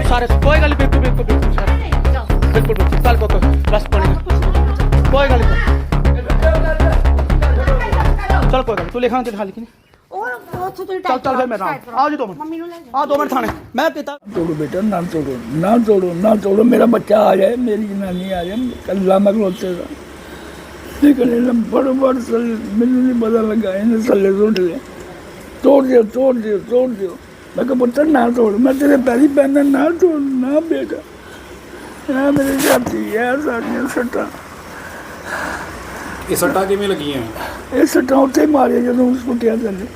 सारे कोई गल बिल्कुल बिल्कुल बिल्कुल सारे बिल्कुल बिल्कुल चल कोई बस पानी कोई गल चल कोई गल तू लिखा तेरे हाल की चल चल फिर मैं आओ जी 2 मिनट आ 2 मिनट थाने मैं पिता तोड़ो बेटा ना तोड़ो ना तोड़ो ना तोड़ो मेरा बच्चा आ जाए मेरी जनानी आ जाए कल्ला मैं खलोते था लेकिन इन्हें बड़े मैनू नहीं पता लगा इन्हें थले सुट लिया तोड़ दियो तोड़ दियो तोड़ दियो मैं कहा पुत्र ना तोड़ मैं तेरे पैरी पैना ना तोड़ ना बेटा ना मेरे जाती है सारियां सट्टा ये सट्टा किवें लगियां ये सट्टा उत्थे मारिया जो उस कुटिया थले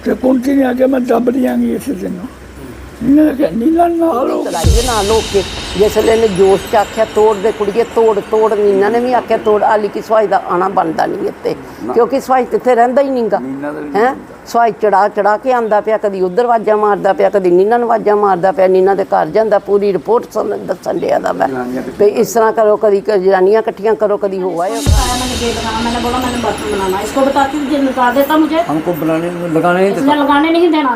ते कुंती ने आके मैं दब दियांगी इस दिन नीला नाल चलाइए ना लोग के जिसले ने जोश च आख्या तोड़ दे कुड़िए तोड़ तोड़ नीना ने भी आख्या तोड़ हाली की सवाई का आना बनता नहीं इतने क्योंकि सवाई तो इतने रहिंदा ही नहीं गा है सवाई चढ़ा चढ़ा के आंदा पिया कभी उधर वाजा मारदा पिया कभी नीना नूं वाजा मारदा पिया नीना दे घर जांदा पूरी रिपोर्ट दसन दिया दा मैं तो इस तरह करो कभी जनानियां इकट्ठियां करो कभी हो आए मैंने बोला मैंने बर्तन बनाना इसको बताती थी निकाल देता मुझे हमको लगाने नहीं देना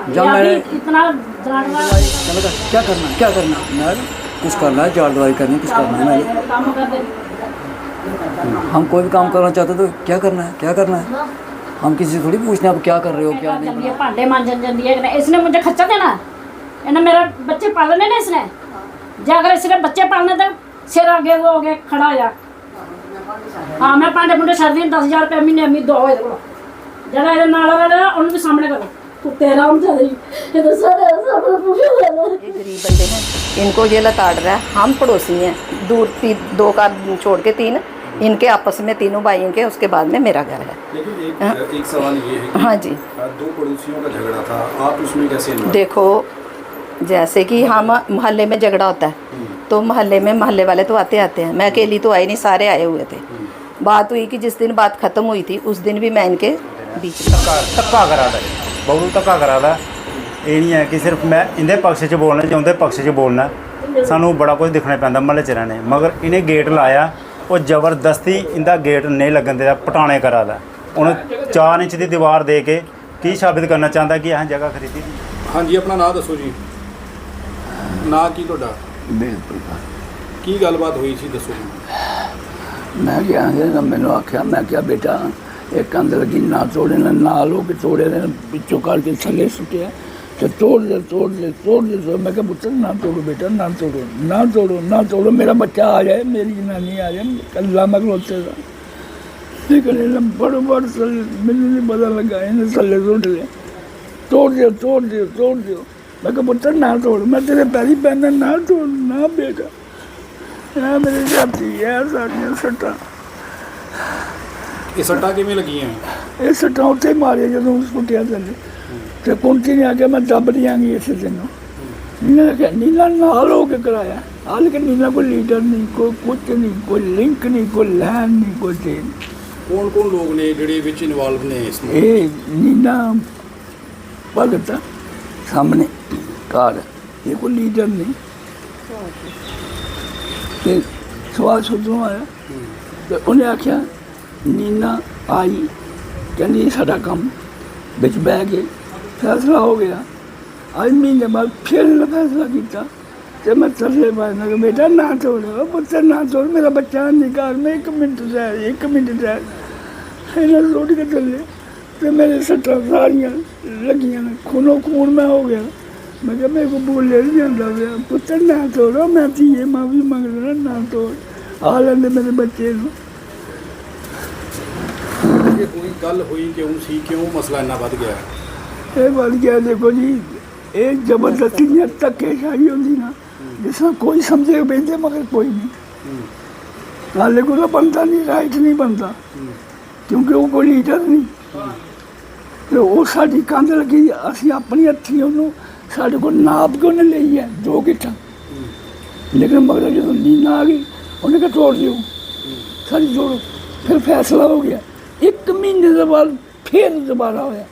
इतना क्या करना मैं कुछ करना है जाल दवाई करनी कुछ करना है मैंने काम कर दे हम कोई भी काम करना चाहते तो क्या करना है हम किसी से थोड़ी पूछना आप क्या कर रहे हो क्या नहीं भांडे मांजन जाती है इसने मुझे खर्चा देना इन्हें मेरे बच्चे पालने ने इसने जे अगर इसने बच्चे पालने तो सिर आगे हो गए खड़ा हो जा हाँ मैं भांडे भुंडे छड़ दी 10,000 रुपये महीने अम्मी दो जरा ये नाल वाला उन्होंने भी सामने करो तेरा ये गरीब बंदे हैं इनको ये लताड़ रहा है हम पड़ोसी हैं दूर 2 का छोड़ के 3 इनके आपस में तीनों भाइयों के उसके बाद में मेरा घर है लेकिन एक सवाल ये है कि हाँ जी 2 पड़ोसियों का झगड़ा था आप उसमें कैसे देखो जैसे कि हम मोहल्ले में झगड़ा होता है तो मोहल्ले में मोहल्ले वाले तो आते हैं मैं अकेली तो आई नहीं सारे आए हुए थे बात हुई कि जिस दिन बात ख़त्म हुई थी उस दिन भी मैं इनके बीच में धक्का करा दा बहुत धक्का करा दा ये नहीं है कि सिर्फ मैं इंदे पक्ष च बोलना ਜਾਂ ਉਹਦੇ पक्ष च बोलना सानू बड़ा कुछ दिखना पैंदा महल्ले च रहने मगर इन्हें गेट लाया और जबरदस्ती इंदा गेट नहीं लगन देता पटाने करा दा उन्हें 4 इंच की दीवार दे के की साबित करना चाहता कि अं जगह खरीदी हाँ जी अपना नाम दसो जी ना की तुहाडा बिल्कुल की गलबात हुई सी दसो मैं क्या मैंने आख्या मैं क्या बेटा एक कंध लगी ना तोड़े ना लोग तोड़े ने पिछों करके थले सुटिया तो तोड़ दे तो मैं क्या पुत्र ना तोड़ो बेटा ना तोड़ो मेरा बच्चा आ जाए मेरी जनानी आ जाए कल्ला मैं खलोते था लेकिन इन्हें बड़े मैनू नहीं पता लगा इन्हें थले सुट लिया तोड़ दियो मैं क्या पुत्र ना तोड़ मैं तेरे पैरी पैना ना तोड़ ना बेटा ना मेरी जाती है सारियां सट्टा ये सट्टा किवें लगियां ये सट्टा उत्थे मारिया जो उस कुटिया थले तो कुंती ने आके मैं दब दियांगी इस दिन नीला नाल हो के कराया हाल के नीला कोई लीडर नहीं कोई कुछ नहीं कोई लिंक नहीं कोई लैन नहीं कोई चीज कौन लोग ने जिहड़े विच इन्वॉल्व ने इसमें ये नीला भगत सामने कार ये कोई लीडर नहीं ते सवाल सुधरों आया तो उन्हें आख्या नीना आई कहनी साडा काम बिच बह गए फैसला हो गया आज महीने बाद फिर फैसला किया तो मैं थले पाना कि बेटा ना तोड़ पुत्र ना तोड़ मेरा बच्चा निकाल में 1 मिनट रह इन्हें लुट के चले तो मेरे सट्टा सारियाँ लगियां खूनो खून में हो गया मैं क्या मेरे को बोले नहीं जाता पाया पुत्र ना तोड़ो मैं धीए माफी मंग लेना ना तोड़ आ लेंदे मेरे बच्चे को कोई गल हुई क्यों मसला इन्ना वध गया ये बढ़ गया देखो जी ये जबरदस्ती धक्केशाही होती ना जिसमें कोई समझे बेचते मगर कोई नहीं हाले को तो बनता नहीं राइट नहीं बनता क्योंकि वो कोई लीडर नहीं तो वो साड़ी कंध लगी असी अपनी हथी उन्होंने साढ़े को नाप के उन्हें ली है 2 गिट्ठा लेकिन मगर जो नीना आ गई उन्हें क्या तोड़ दियो सारी जोड़ो फिर फैसला हो गया 1 महीने के बाद फिर दोबारा होया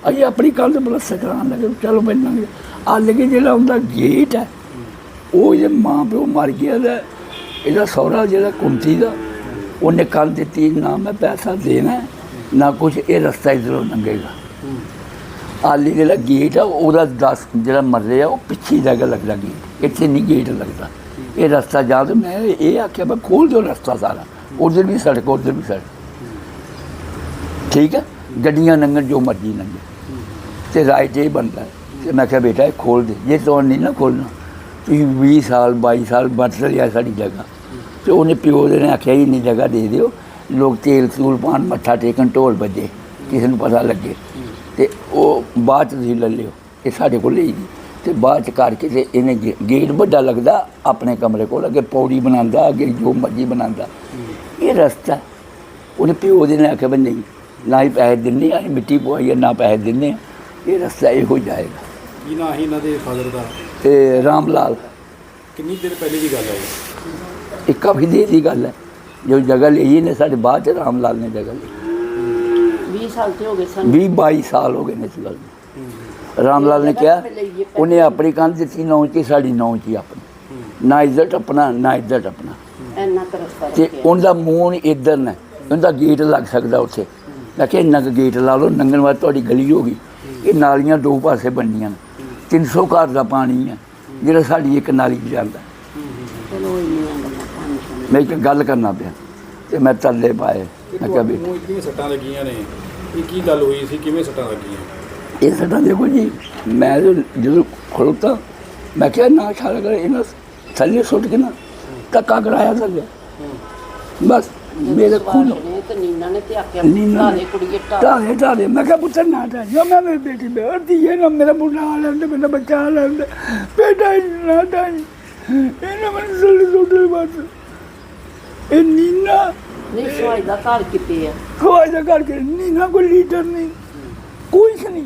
अभी अपनी कंध प्लस्तर कराने लगे चलो बनना हाल के जो उनका गेट है वो ये माँ प्यो मर गया ਇਹਦਾ ਸਹੁਰਾ ਜਿਹੜਾ ਕੁੰਤੀ ਦਾ ਉਹਨੇ ਕੱਲ ਦਿੱਤੀ ਨਾ ਮੈਂ ਪੈਸਾ ਦੇਣਾ ਨਾ ਕੁਝ ਇਹ ਰਸਤਾ ਇਧਰੋਂ ਲੰਘੇਗਾ ਆਲੀ ਜਿਹੜਾ ਗੇਟ ਆ ਉਹਦਾ 10 ਜਿਹੜਾ ਮਰਲੇ ਆ ਉਹ ਪਿੱਛੇ ਜਗ੍ਹਾ ਲੱਗਦਾ ਗੇਟ, ਇੱਥੇ ਨਹੀਂ ਗੇਟ ਲੱਗਦਾ। ਇਹ ਰਸਤਾ ਜਾ ਕੇ ਮੈਂ ਇਹ ਆਖਿਆ ਮੈਂ ਖੋਲ ਦਿਓ ਰਸਤਾ ਸਾਰਾ, ਉਧਰ ਵੀ ਸੜਕ ਉਧਰ ਵੀ ਸੜਕ, ਠੀਕ ਹੈ, ਗੱਡੀਆਂ ਲੰਘਣ ਜੋ ਮਰਜ਼ੀ ਲੰਘੇ, ਤੇ ਰਾਈਟ ਇਹ ਬਣਦਾ। ਤੇ ਮੈਂ ਕਿਹਾ ਬੇਟਾ ਇਹ ਖੋਲ ਦੇ, ਜੇ ਤੂੰ ਨਹੀਂ ਨਾ ਖੋਲਣਾ ਤੁਸੀਂ 20 ਸਾਲ 22 ਸਾਲ ਵਰਤ ਲਿਆ ਸਾਡੀ ਜਗ੍ਹਾ। ਤੇ ਉਹਨੇ ਪਿਓ ਦੇ ਨੇ ਆਖਿਆ ਇੰਨੀ ਜਗ੍ਹਾ ਦੇ ਦਿਓ, ਲੋਕ ਤੇਲ ਤੂਲ ਪਾਣ, ਮੱਥਾ ਟੇਕਣ, ਢੋਲ ਵੱਜੇ, ਕਿਸੇ ਨੂੰ ਪਤਾ ਲੱਗੇ, ਤੇ ਉਹ ਬਾਅਦ 'ਚ ਤੁਸੀਂ ਲੈ ਲਿਓ, ਇਹ ਸਾਡੇ ਕੋਲ ਲਈ ਜੀ। ਤੇ ਬਾਅਦ 'ਚ ਕਰਕੇ ਤੇ ਇਹਨੇ ਗੇਟ ਵੱਡਾ ਲੱਗਦਾ ਆਪਣੇ ਕਮਰੇ ਕੋਲ, ਅੱਗੇ ਪੌੜੀ ਬਣਾਉਂਦਾ, ਅੱਗੇ ਜੋ ਮਰਜ਼ੀ ਬਣਾਉਂਦਾ। ਇਹ ਰਸਤਾ ਉਹਨੇ ਪਿਓ ਦੇ ਨੇ ਆਖਿਆ ਵੀ ਨਹੀਂ, ਨਾ ਹੀ ਪੈਸੇ ਦਿੰਦੇ ਆ, ਮਿੱਟੀ ਪਵਾਈ ਆ, ਨਾ ਪੈਸੇ ਦਿੰਦੇ ਆ, ਇਹ ਰਸਤਾ ਇਹੋ ਜਾਏਗਾ। ਕੀ ਨਾਂ ਸੀ ਇਹਨਾਂ ਦੇ ਫਾਦਰ ਦਾ? ਤੇ ਰਾਮ ਲਾਲ। ਕਿੰਨੀ ਦੇਰ ਪਹਿਲੇ ਦੀ ਗੱਲ ਹੈ ਇਹ ਕਾਫੀ ਦੇਰ ਦੀ ਗੱਲ ਹੈ, ਜੋ ਜਗ੍ਹਾ ਲਈ ਨੇ ਸਾਡੇ ਬਾਅਦ 'ਚ ਰਾਮ ਲਾਲ ਨੇ ਜਗ੍ਹਾ ਲਈ। 20 ਸਾਲ ਤੇ ਹੋ ਗਏ ਸਾਨੂੰ, 20-22 ਸਾਲ ਹੋ ਗਏ ਨੇ ਇਸ ਗੱਲ ਨੂੰ। ਰਾਮ ਲਾਲ ਨੇ ਕਿਹਾ ਉਹਨੇ ਆਪਣੀ ਕੰਧ ਦਿੱਤੀ 9 ਇੰਚ, ਸਾਡੀ 9 ਇੰਚ ਆਪਣੀ, ਨਾ ਇੱਧਰ ਟੱਪਣਾ ਨਾ ਇੱਧਰ ਟੱਪਣਾ। ਇੰਨਾ ਕੁ ਰਸਤਾ ਤੇ ਉਹਦਾ ਮੂੰਹ ਇੱਧਰ ਨੇ, ਉਹਦਾ ਗੇਟ ਲੱਗ ਸਕਦਾ ਉੱਥੇ। ਮੈਂ ਕਿਹਾ ਇੰਨਾ ਕੁ ਗੇਟ ਲਾ ਲਓ, ਲੰਘਣ ਵਾਸਤੇ ਤੁਹਾਡੀ ਗਲੀ ਹੋ ਗਈ। ਇਹ ਨਾਲੀਆਂ ਦੋ ਪਾਸੇ ਬਣਨੀਆਂ ਨੇ, 300 ਘਰ ਦਾ ਪਾਣੀ ਹੈ ਜਿਹੜਾ ਸਾਡੀ ਇੱਕ ਨਾਲੀ 'ਚ ਜਾਂਦਾ। ਮੈਂ ਇੱਕ ਗੱਲ ਕਰਨਾ ਪਿਆ ਤੇ ਮੈਂ ਤਰਲੇ ਪਾਏ। ਮੈਂ ਕਿਹਾ ਬੇਟਾ ਕਿਵੇਂ ਸੱਟਾਂ ਲੱਗੀਆਂ ਨੇ, ਇਹ ਕੀ ਗੱਲ ਹੋਈ ਸੀ, ਕਿਵੇਂ ਸੱਟਾਂ ਲੱਗੀਆਂ? ਇਹ ਸਾਡਾ ਦੇਖੋ ਜੀ, ਮੈਂ ਜਦੋਂ ਖੜੋਤਾ ਮੈਂ ਕਿਹਾ ਨਾ ਛਾਲ ਕਰ, ਇਹਨਾਂ ਥੱਲੇ ਸੁੱਟ ਕੇ ਨਾ ਧੱਕਾ ਕਰਾਇਆ ਥੱਲੇ, ਬਸ ਮੇਰੇ ਖੂਨ ਤੇ ਨੀਨਾ ਨੇ ਤੇ ਆਖਿਆ ਨੀਨਾ ਢਾਲੇ ਕੁੜੀਏ ਢਾਲੇ। ਮੈਂ ਕਿਹਾ ਪੁੱਤਰ ਨਾ ਢਾਲ ਜੋ, ਮੈਂ ਮੇਰੀ ਬੇਟੀ ਬੈਠਦੀ ਹੈ ਨਾ, ਮੇਰਾ ਮੁੰਡਾ ਆ ਲੈਂਦਾ, ਮੇਰਾ ਬੱਚਾ ਆ ਲੈਂਦਾ, ਬੇਟਾ ਨਾ ਢਾਲ, ਇਹਨਾਂ ਮੈਨੂੰ ਥੱਲੇ ਸੁੱਟੇ ਬਸ। ਇਹ ਨੀਨਾ ਨਹੀਂ ਸਵਾਈ ਦਾ ਘਰ ਕਿਤੇ ਆ, ਖਵਾਈ ਦਾ ਕਰਕੇ ਨੀਨਾ ਕੋਈ ਲੀਡਰ ਨਹੀਂ, ਕੁਛ ਨਹੀਂ,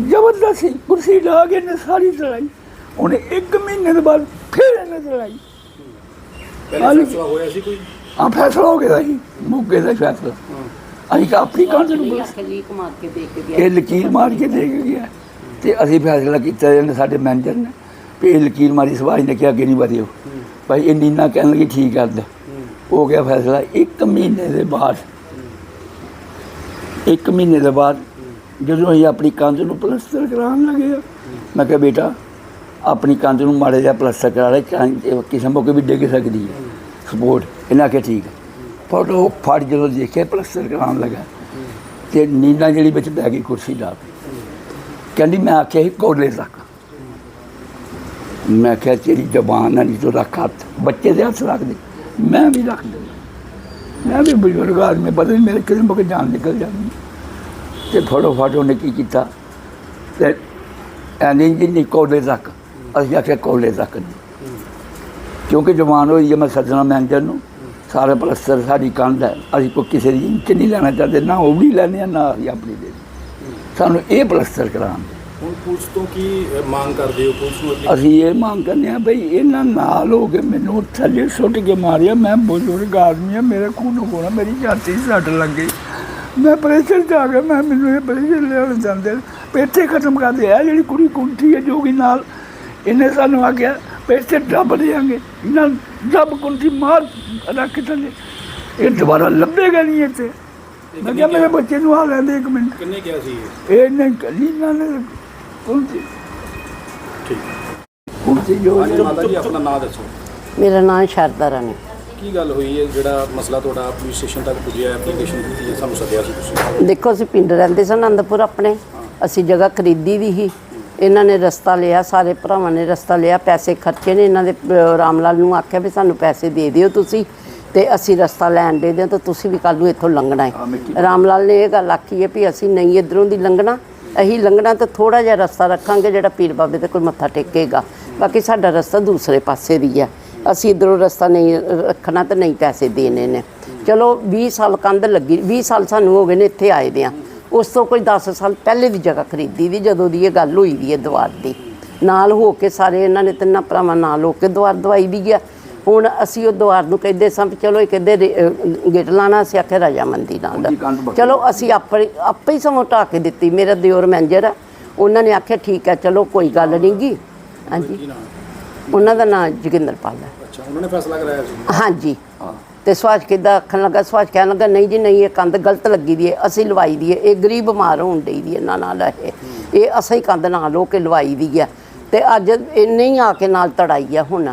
ਜ਼ਬਰਦਸਤੀ ਕੁਰਸੀ ਲਾ ਕੇ ਨੇ ਸਾਰੀ ਚਲਾਈ। ਉਹਨੇ 1 ਮਹੀਨੇ ਦੇ ਬਾਅਦ ਫਿਰ ਇਹਨੇ ਚਲਾਈ। ਪਹਿਲੇ ਫੈਸਲਾ ਹੋਇਆ ਸੀ ਕੋਈ? ਆ ਫੈਸਲਾ ਹੋ ਗਿਆ ਜੀ, ਮੁੱਕ ਗਿਆ ਫੈਸਲਾ। ਅਸੀਂ ਤਾਂ ਆਪਣੀ ਕੰਧ ਨੂੰ ਲੀਕ ਮਾਰ ਕੇ ਦੇ ਕੇ ਗਿਆ, ਇਹ ਲਕੀਰ ਮਾਰ ਕੇ ਦੇ ਕੇ ਗਿਆ। ਤੇ ਅਸੀਂ ਫੈਸਲਾ ਕੀਤਾ, ਇਹਨੇ ਸਾਡੇ ਮੈਨੇਜਰ ਨੇ ਵੀ ਇਹ ਲਕੀਰ ਮਾਰੀ, ਸਵਾਜ ਨੇ ਕਿਹਾ ਅੱਗੇ ਨਹੀਂ ਵਧਿਓ ਭਾਈ, ਇਹ ਨੀਨਾ ਕਹਿਣ ਲੱਗੀ ਠੀਕ ਕਰ ਦੇ। ਹੋ ਗਿਆ ਫੈਸਲਾ। 1 ਮਹੀਨੇ ਦੇ ਬਾਅਦ, 1 ਮਹੀਨੇ ਦੇ ਬਾਅਦ ਜਦੋਂ ਅਸੀਂ ਆਪਣੀ ਕੰਧ ਨੂੰ ਪਲਸਤਰ ਕਰਾਉਣ ਲੱਗੇ, ਮੈਂ ਕਿਹਾ ਬੇਟਾ ਆਪਣੀ ਕੰਧ ਨੂੰ ਮਾੜਾ ਜਿਹਾ ਪਲਸਤਰ ਕਰਾ ਲੈ, ਕਿਸੇ ਮੌਕੇ ਵੀ ਡਿੱਗ ਸਕਦੀ ਹੈ ਸਪੋਰਟ। ਇਹਨਾਂ ਆਖਿਆ ਠੀਕ ਹੈ। ਫੋਟੋ ਫੜ ਜਦੋਂ ਦੇਖਿਆ ਪਲਸਤਰ ਕਰਾਉਣ ਲੱਗਾ, ਤੇ ਨੀਨਾ ਜਿਹੜੀ ਵਿੱਚ ਬਹਿ ਗਈ ਕੁਰਸੀ ਲਾ ਕੇ, ਕਹਿੰਦੀ ਮੈਂ ਆਖਿਆ ਸੀ ਕੋਲੇ ਤੱਕ। ਮੈਂ ਕਿਹਾ ਤੇਰੀ ਜ਼ਬਾਨ ਨਾਲ ਨਹੀਂ ਤੂੰ ਰੱਖ ਹੱਥ, ਬੱਚੇ ਦੇ ਹੱਥ ਰੱਖ ਦੇ। ਮੈਂ ਵੀ ਰੱਖ ਦਿੰਦਾ, ਮੈਂ ਵੀ ਬਜ਼ੁਰਗ ਆਦਮੀ, ਪਤਾ ਨਹੀਂ ਮੇਰੇ ਕਿਸੇ ਮੌਕੇ ਜਾਨ ਨਿਕਲ ਜਾਂਦੀ। ਤੇ ਫਟੋ ਉਹਨੇ ਕੀ ਕੀਤਾ, ਤੇ ਐਨੀ ਜੀ ਨਹੀਂ ਕੋਲੇ ਤੱਕ, ਅਸੀਂ ਆਖਿਆ ਕੋਲੇ ਤੱਕ ਨਹੀਂ, ਕਿਉਂਕਿ ਜਵਾਨ ਹੋਈ ਹੈ। ਮੈਂ ਸੱਜਣਾ ਮੈਨੇਜਰ ਨੂੰ, ਸਾਰਾ ਪਲਸਤਰ ਸਾਡੀ ਕੰਧ ਹੈ, ਅਸੀਂ ਕੋਈ ਕਿਸੇ ਦੀ ਇੰਚ ਨਹੀਂ ਲੈਣਾ ਚਾਹੁੰਦੇ, ਨਾ ਉਹ ਵੀ ਲੈਂਦੇ ਹਾਂ ਨਾ ਅਸੀਂ ਆਪਣੀ ਦੇ, ਸਾਨੂੰ ਇਹ ਪਲਸਤਰ ਕਰਾਉਣ। ਹੁਣ ਪੁਲਿਸ ਤੋਂ ਕੀ ਮੰਗ ਕਰਦੇ ਹੋ? ਪੁਲਿਸ ਨੂੰ ਅਸੀਂ ਇਹ ਮੰਗ ਕਰਨੇ ਆ ਬਈ ਇਹਨਾਂ ਨਾਲ ਹੋ ਕੇ ਮੈਨੂੰ ਥੱਲੇ ਸੁੱਟ ਕੇ ਮਾਰਿਆ। ਮੈਂ ਬਜ਼ੁਰਗ ਆਦਮੀ ਹਾਂ, ਮੇਰੇ ਖੂਨ ਹੋਣਾ, ਮੇਰੀ ਛਾਤੀ ਸੱਟ ਲੱਗ ਗਈ, ਮੈਂ ਪ੍ਰੈਸ਼ਰ 'ਚ ਆ ਗਿਆ। ਮੈਨੂੰ ਇਹ ਪ੍ਰੈਸ਼ਰ ਲੈਣ ਜਾਂਦੇ ਪੇਟੇ ਖਤਮ ਕਰਦੇ ਆ। ਜਿਹੜੀ ਕੁੜੀ ਕੁੰਠੀ ਹੈ ਜੋਗੀ ਨਾਲ, ਇਹਨੇ ਸਾਨੂੰ ਆਖਿਆ ਪੇਟੇ ਦੱਬ ਦਿਆਂਗੇ, ਇਹਨਾਂ ਦੱਬ ਕੁੰਠੀ ਮਾਰ ਰੱਖ ਥੱਲੇ, ਇਹ ਦੁਬਾਰਾ ਲੱਭੇਗਾ ਨਹੀਂ ਇੱਥੇ। ਮੈਂ ਕਿਹਾ ਮੇਰੇ ਬੱਚੇ ਨੂੰ ਆ ਲੈਂਦੇ 1 ਮਿੰਟ। ਕਿੰਨੇ ਕਿਹਾ ਸੀ ਇਹ ਨਹੀਂ ਨੀਨਾ ਨੇ ਕੁੰਠੀ ਕੁੰਠੀ ਜੋ ਮਾਤਾ ਜੀ ਆਪਣਾ ਨਾਂ ਦੱਸੋ। ਮੇਰਾ ਨਾਮ ਸ਼ਰਦਾ ਰਾਣੀ। ਕੀ ਗੱਲ ਹੋਈ ਹੈ, ਜਿਹੜਾ ਮਸਲਾ ਤੁਹਾਡਾ ਪੁਲਿਸ ਸਟੇਸ਼ਨ ਤੱਕ ਪੁੱਜਿਆ, ਐਪਲੀਕੇਸ਼ਨ ਦਿੱਤੀ ਹੈ, ਸਾਨੂੰ ਸੱਦਿਆ ਸੀ ਤੁਸੀਂ? ਦੇਖੋ ਅਸੀਂ ਪਿੰਡ ਰਹਿੰਦੇ ਸਨ ਆਨੰਦਪੁਰ ਆਪਣੇ, ਅਸੀਂ ਜਗ੍ਹਾ ਖਰੀਦੀ ਦੀ ਸੀ। ਇਹਨਾਂ ਨੇ ਰਸਤਾ ਲਿਆ, ਸਾਰੇ ਭਰਾਵਾਂ ਨੇ ਰਸਤਾ ਲਿਆ, ਪੈਸੇ ਖਰਚੇ ਨੇ। ਇਹਨਾਂ ਦੇ ਰਾਮ ਲਾਲ ਨੂੰ ਆਖਿਆ ਵੀ ਸਾਨੂੰ ਪੈਸੇ ਦੇ ਦਿਓ ਤੁਸੀਂ, ਤੇ ਅਸੀਂ ਰਸਤਾ ਲੈਣ ਦੇ ਦਿਓ, ਤਾਂ ਤੁਸੀਂ ਵੀ ਕੱਲ੍ਹ ਨੂੰ ਇੱਥੋਂ ਲੰਘਣਾ ਹੈ। ਰਾਮ ਲਾਲ ਨੇ ਇਹ ਗੱਲ ਆਖੀ ਹੈ ਵੀ ਅਸੀਂ ਨਹੀਂ ਇੱਧਰੋਂ ਦੀ ਲੰਘਣਾ, ਅਸੀਂ ਲੰਘਣਾ ਤਾਂ ਥੋੜ੍ਹਾ ਜਿਹਾ ਰਸਤਾ ਰੱਖਾਂਗੇ ਜਿਹੜਾ ਪੀਰ ਬਾਬੇ ਦੇ ਕੋਲ ਮੱਥਾ ਟੇਕੇਗਾ, ਬਾਕੀ ਸਾਡਾ ਰਸਤਾ ਦੂਸਰੇ ਪਾਸੇ ਦੀ ਹੈ। ਅਸੀਂ ਇੱਧਰੋਂ ਰਸਤਾ ਨਹੀਂ ਰੱਖਣਾ ਤੇ ਨਹੀਂ ਪੈਸੇ ਦੇਣੇ ਨੇ। ਚਲੋ 20 ਸਾਲ ਕੰਧ ਲੱਗੀ, 20 ਸਾਲ ਸਾਨੂੰ ਹੋ ਗਏ ਨੇ ਇੱਥੇ ਆਏ ਦਿਆਂ। ਉਸ ਤੋਂ ਕੋਈ 10 ਸਾਲ ਪਹਿਲੇ ਦੀ ਜਗ੍ਹਾ ਖਰੀਦੀ ਦੀ, ਜਦੋਂ ਦੀ ਇਹ ਗੱਲ ਹੋਈ ਦੀ ਹੈ ਦੁਆਰ ਦੀ, ਨਾਲ ਹੋ ਕੇ ਸਾਰੇ ਇਹਨਾਂ ਨੇ 3 ਭਰਾਵਾਂ ਨਾਲ ਹੋ ਕੇ ਦੁਆਰ ਦਵਾਈ ਦੀ ਆ। ਹੁਣ ਅਸੀਂ ਉਹ ਦੁਆਰ ਨੂੰ ਕਹਿੰਦੇ ਸਾਂ ਵੀ ਚਲੋ ਇਹ ਕਹਿੰਦੇ ਗੇਟ ਲਾਣਾ, ਅਸੀਂ ਆਖਿਆ ਰਜਾਮੰਦੀ ਨਾਲ। ਚਲੋ ਅਸੀਂ ਆਪੇ ਹੀ ਸਮੋਂ ਢਾਹ ਕੇ ਦਿੱਤੀ। ਮੇਰਾ ਦਿਓਰ ਮੈਨੇਜਰ ਹੈ, ਉਹਨਾਂ ਨੇ ਆਖਿਆ ਠੀਕ ਹੈ ਚਲੋ ਕੋਈ ਗੱਲ ਨਹੀਂ ਗੀ। ਹਾਂਜੀ, ਉਹਨਾਂ ਦਾ ਨਾਂ ਜੋਗਿੰਦਰਪਾਲ ਹੈ। ਅੱਛਾ, ਉਹਨਾਂ ਨੇ ਫੈਸਲਾ ਕਰਾਇਆ ਸੀ? ਹਾਂਜੀ, ਤੇ ਸੁਭਾਸ਼ ਕਿੱਦਾਂ ਆਖਣ ਲੱਗਾ, ਸੁਭਾਸ਼ ਕਹਿਣ ਲੱਗਾ ਨਹੀਂ ਜੀ ਨਹੀਂ, ਇਹ ਕੰਧ ਗਲਤ ਲੱਗੀ ਦੀ ਹੈ, ਅਸੀਂ ਲਵਾਈ ਦੀ ਹੈ, ਇਹ ਗਰੀਬ ਬਿਮਾਰ ਹੋਣ ਡਈ ਦੀ ਇਹਨਾਂ ਨਾਲ ਇਹ ਅਸੀਂ ਕੰਧ ਨਾਲ ਲੋ ਕੇ ਲਵਾਈ ਦੀ ਆ। ਤੇ ਅੱਜ ਇੰਨੇ ਹੀ ਆ ਕੇ ਨਾਲ ਤੜਾਈ ਆ, ਹੁਣ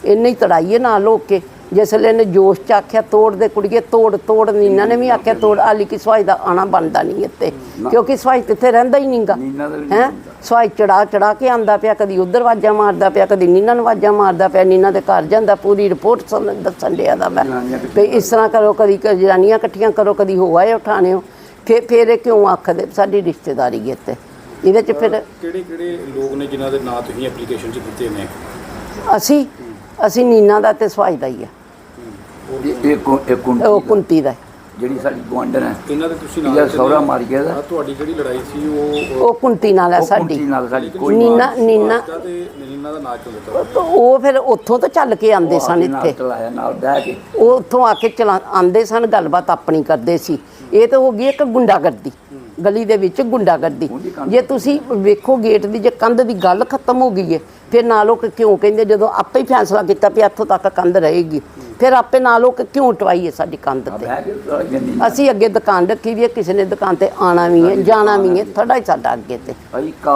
ਇੰਨੇ ਹੀ ਤੜਾਈ ਹੈ ਨਾਲ ਹੋ ਕੇ। ਜਿਸ ਵੇਲੇ ਨੇ ਜੋਸ਼ ਚ ਆਖਿਆ ਤੋੜ ਦੇ ਕੁੜੀਏ ਤੋੜ ਤੋੜ, ਨੀਨਾ ਨੇ ਵੀ ਆਖਿਆ ਤੋੜ। ਆਲੀ ਕੀ ਸੁਭਾਸ਼ ਦਾ ਆਣਾ ਬਣਦਾ ਨਹੀਂ ਇੱਥੇ, ਕਿਉਂਕਿ ਸੁਭਾਸ਼ ਇੱਥੇ ਰਹਿੰਦਾ ਹੀ ਨਹੀਂਗਾ ਹੈ। ਸੁਭਾਸ਼ ਚੜਾ ਕੇ ਆਂਦਾ ਪਿਆ, ਕਦੀ ਉਧਰ ਵਾਜਾਂ ਮਾਰਦਾ ਪਿਆ, ਕਦੀ ਨੀਨਾ ਨੂੰ ਵਾਜਾਂ ਮਾਰਦਾ ਪਿਆ, ਨੀਨਾ ਦੇ ਘਰ ਜਾਂਦਾ, ਪੂਰੀ ਰਿਪੋਰਟ ਦੱਸਣ ਡਿਆ ਦਾ ਮੈਂ ਵੀ ਇਸ ਤਰ੍ਹਾਂ ਕਰੋ, ਕਦੀ ਜਨਾਨੀਆਂ ਇਕੱਠੀਆਂ ਕਰੋ, ਕਦੀ ਹੋ ਆਏ ਉਠਾਣੇ ਹੋ। ਫਿਰ ਇਹ ਕਿਉਂ ਆਖਦੇ ਸਾਡੀ ਰਿਸ਼ਤੇਦਾਰੀ ਇੱਥੇ ਇਹਦੇ ਚ। ਫਿਰ ਕਿਹੜੇ ਲੋਕ ਨੇ ਜਿਨ੍ਹਾਂ ਦੇ ਨਾਂ ਤੁਸੀਂ ਐਪਲੀਕੇਸ਼ਨ 'ਚ ਦਿੱਤੇ ਨੇ? ਅਸੀਂ ਨੀਨਾ ਦਾ ਤੇ ਸੁਭਾਸ਼ ਦਾ ਹੀ ਆ, ਉਹ ਕੁੰਤੀ ਦਾ ਜਿਹੜੀ ਸਾਡੀ ਗੁਆਂਢਣ ਹੈ, ਇਹਨਾਂ ਦੇ ਤੁਸੀਂ ਨਾਂ ਇਹਦਾ ਸਹੁਰਾ ਮਰ ਗਿਆ ਦਾ। ਤੁਹਾਡੀ ਜਿਹੜੀ ਲੜਾਈ ਸੀ ਉਹ ਕੁੰਤੀ ਨਾਲ ਹੈ ਸਾਡੀ। ਨੀਨਾ ਨੀਨਾ ਦਾ ਨਾਂ ਕਿਉਂ ਦਿੱਤਾ? ਉਹ ਫਿਰ ਉੱਥੋਂ ਤਾਂ ਚੱਲ ਕੇ ਆਂਦੇ ਸਨ ਇੱਥੇ, ਨਾਲ ਬਹਿ ਕੇ ਉਹ ਉੱਥੋਂ ਆ ਕੇ ਆਂਦੇ ਸਨ, ਗੱਲਬਾਤ ਆਪਣੀ ਕਰਦੇ ਸੀ। ਇਹ ਤਾਂ ਹੋ ਗਈ ਇੱਕ ਗੁੰਡਾਗਰਦੀ, ਗਲੀ ਦੇ ਵਿੱਚ ਗੁੰਡਾਗਰਦੀ। ਜੇ ਤੁਸੀਂ ਵੇਖੋ ਗੇਟ ਦੀ ਜੇ ਕੰਧ ਦੀ ਗੱਲ ਖਤਮ ਹੋ ਗਈ ਹੈ, ਫਿਰ ਨਾਲ ਉਹ ਕਿਉਂ ਕਹਿੰਦੇ ਜਦੋਂ ਆਪੇ ਹੀ ਫੈਸਲਾ ਕੀਤਾ ਵੀ ਇੱਥੋਂ ਤੱਕ ਕੰਧ ਰਹੇਗੀ, ਫਿਰ ਆਪੇ ਨਾਲ ਉਹ ਕਿਉਂ ਟਵਾਈਏ ਸਾਡੀ ਕੰਧ ਤੇ। ਅਸੀਂ ਅੱਗੇ ਦੁਕਾਨ ਰੱਖੀ ਵੀ ਹੈ, ਕਿਸੇ ਨੇ ਦੁਕਾਨ ਤੇ ਆਣਾ ਵੀ ਹੈ ਜਾਣਾ ਵੀ ਹੈ, ਥੋੜਾ ਹੀ ਸਾਡਾ ਅੱਗੇ ਤੇ।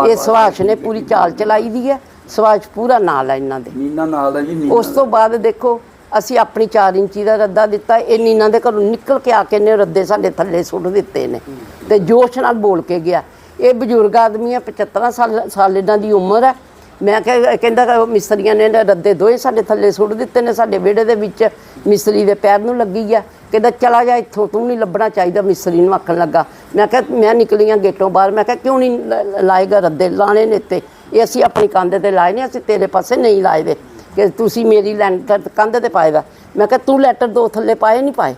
ਇਹ ਸੁਭਾਸ਼ ਨੇ ਪੂਰੀ ਚਾਲ ਚਲਾਈ ਦੀ ਹੈ, ਸੁਭਾਸ਼ ਪੂਰਾ ਨਾਲ ਹੈ ਇਹਨਾਂ ਦੇ। ਨੀਨਾ ਨਾਲ ਹੈ ਜੀ। ਉਸ ਤੋਂ ਬਾਅਦ ਦੇਖੋ ਅਸੀਂ ਆਪਣੀ 4 ਇੰਚੀ ਦਾ ਰੱਦਾ ਦਿੱਤਾ, ਇਹ ਨੀਨਾ ਦੇ ਘਰੋਂ ਨਿਕਲ ਕੇ ਆ ਕੇ ਨੇ ਰੱਦੇ ਸਾਡੇ ਥੱਲੇ ਸੁੱਟ ਦਿੱਤੇ ਨੇ ਤੇ ਜੋਸ਼ ਨਾਲ ਬੋਲ ਕੇ ਗਿਆ। ਇਹ ਬਜ਼ੁਰਗ ਆਦਮੀ ਹੈ, 75 ਸਾਲ ਇਹਨਾਂ ਦੀ ਉਮਰ ਹੈ। ਮੈਂ ਕਹਿੰਦਾ ਮਿਸਤਰੀਆਂ ਨੇ ਰੱਦੇ ਦੋਏ ਸਾਡੇ ਥੱਲੇ ਸੁੱਟ ਦਿੱਤੇ ਨੇ, ਸਾਡੇ ਵਿਹੜੇ ਦੇ ਵਿੱਚ ਮਿਸਤਰੀ ਦੇ ਪੈਰ ਨੂੰ ਲੱਗੀ ਆ। ਕਹਿੰਦਾ ਚਲਾ ਜਾ ਇੱਥੋਂ, ਤੂੰ ਨਹੀਂ ਲੱਭਣਾ ਚਾਹੀਦਾ, ਮਿਸਤਰੀ ਨੂੰ ਆਖਣ ਲੱਗਾ। ਮੈਂ ਕਿਹਾ ਮੈਂ ਨਿਕਲੀਆਂ ਗੇਟੋਂ ਬਾਹਰ, ਮੈਂ ਕਿਹਾ ਕਿਉਂ ਨਹੀਂ ਲਾਏਗਾ ਰੱਦੇ? ਲਾਣੇ ਨੇ ਤੇ ਇਹ ਅਸੀਂ ਆਪਣੀ ਕੰਧ ਤੇ ਲਾਏ ਨੇ, ਅਸੀਂ ਤੇਰੇ ਪਾਸੇ ਨਹੀਂ ਲਾਏ ਦੇ ਕਿ ਤੁਸੀਂ ਮੇਰੀ ਲੈਂਟਰ ਕੰਧ ਤੇ ਪਾਏਗਾ। ਮੈਂ ਕਿਹਾ ਤੂੰ ਲੈਂਟਰ 2 ਥੱਲੇ ਪਾਏ ਨਹੀਂ ਪਾਏ।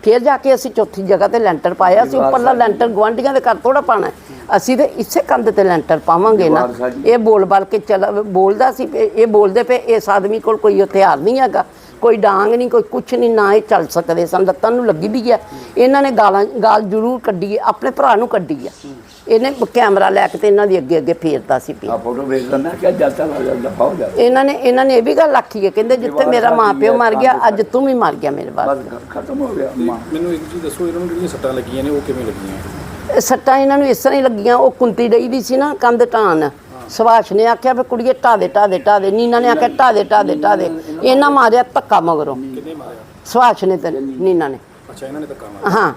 ਫਿਰ ਜਾ ਕੇ ਅਸੀਂ ਚੌਥੀ ਜਗ੍ਹਾ ਤੇ ਲੈਂਟਰ ਪਾਇਆ। ਅਸੀਂ ਉੱਪਰਲਾ ਲੈਂਟਰ ਗੁਆਂਢੀਆਂ ਦੇ ਘਰ ਥੋੜਾ ਪਾਣਾ, ਅਸੀਂ ਤੇ ਇਸੇ ਕੰਧ ਤੇ ਲੈਂਟਰ ਪਾਵਾਂਗੇ ਨਾ। ਇਹ ਬੋਲ ਕੇ ਬੋਲਦਾ ਸੀ, ਇਹ ਬੋਲਦੇ ਪਏ ਇਸ ਆਦਮੀ ਕੋਲ ਕੋਈ ਹਥਿਆਰ ਨਹੀਂ ਹੈਗਾ, ਕੋਈ ਡਾਂਗ ਨਹੀਂ, ਕੋਈ ਕੁਛ ਨਹੀਂ, ਨਾ ਇਹ ਚੱਲ ਸਕਦੇ ਸਨ, ਲੱਤਾਂ ਨੂੰ ਲੱਗੀ ਵੀ ਆ। ਇਹਨਾਂ ਨੇ ਗਾਲ ਜ਼ਰੂਰ ਕੱਢੀ ਹੈ, ਆਪਣੇ ਭਰਾ ਨੂੰ ਕੱਢੀ ਆ। ਇਹਨੇ ਕੈਮਰਾ ਲੈ ਕੇ ਤੇ ਇਹਨਾਂ ਦੀ ਅੱਗੇ ਫੇਰਦਾ ਸੀ ਪੀ। ਇਹਨਾਂ ਨੇ ਇਹ ਵੀ ਗੱਲ ਆਖੀ ਹੈ, ਕਹਿੰਦੇ ਜਿੱਥੇ ਮੇਰਾ ਮਾਂ ਪਿਓ ਮਰ ਗਿਆ, ਅੱਜ ਤੂੰ ਵੀ ਮਰ ਗਿਆ ਮੇਰੇ ਬਾਅਦ। ਖਤਮ ਹੋ ਗਿਆ। ਮੈਨੂੰ ਇੱਕ ਚੀਜ਼ ਦੱਸੋ, ਇਹਨਾਂ ਨੂੰ ਜਿਹੜੀਆਂ ਸੱਟਾਂ ਲੱਗੀਆਂ ਨੇ ਉਹ ਕਿਵੇਂ ਲੱਗੀਆਂ? ਸੱਟਾਂ ਇਹਨਾਂ ਨੂੰ ਇਸ ਤਰ੍ਹਾਂ ਹੀ ਲੱਗੀਆਂ, ਉਹ ਕੁੰਤੀ ਡਈ ਦੀ ਸੀ ਨਾ ਕੰਧ ਢਾਣ। ਸੁਭਾਸ਼ ਨੇ ਆਖਿਆ ਵੀ ਕੁੜੀਏ ਢਾ ਦੇ, ਨੀਨਾ ਨੇ ਆਖਿਆ ਢਾ ਦੇ। ਇਹਨਾਂ ਮਾਰਿਆ ਧੱਕਾ ਮਗਰੋਂ। ਕਿੰਨੇ ਮਾਰਿਆ? ਸੁਭਾਸ਼ ਨੇ ਤੇ ਨੀਨਾ ਨੇ। ਅੱਛਾ, ਇਹਨਾਂ ਨੇ ਧੱਕਾ ਮਾਰਿਆ? ਹਾਂ,